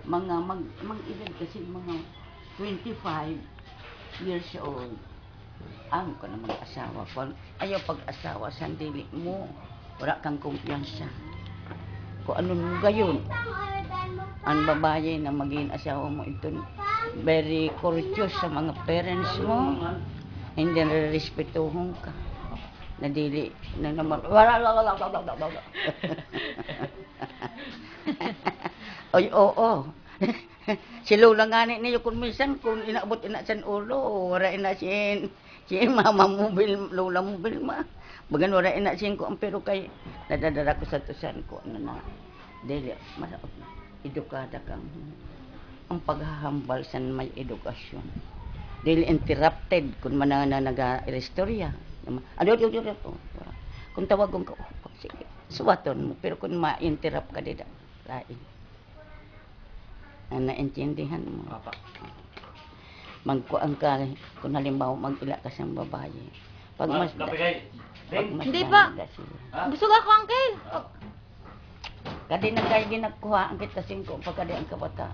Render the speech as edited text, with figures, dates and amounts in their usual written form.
mga mag-edad kasi mga 25 years old. Ang ko na mag-asawa. Ayaw pag-asawa, sandili mo. Wala kang kumpiyansa. Kung ano gayon. Ang babae na maging asawa mo ito, very courteous sa mga parents mo. Hindi respetuhon ka. Nadili na naman. Oy, oo. Si Lola nga niyo kung minsan, kung inaabot ina sa ulo, wala ina sin mama mobil, Lola mobil ma. Bagan wala ina sin ko, pero kay nadadala ko sa tusan ko, na dili, edukada kang, ang paghahambal sa may edukasyon. Dili interrupted, kung manana nag-restorya. Kung tawagon ka, sige, suwaton mo, pero kung ma-interrupt ka dito, lain. Naintindihan mo. Magkuang ka, kung halimbawa mag-ila ka sa babae. Pag mas Hindi pa. Busog ako, Uncle. Kadi na kayo ginagkuha ang kita singko pagkadi ang kabata.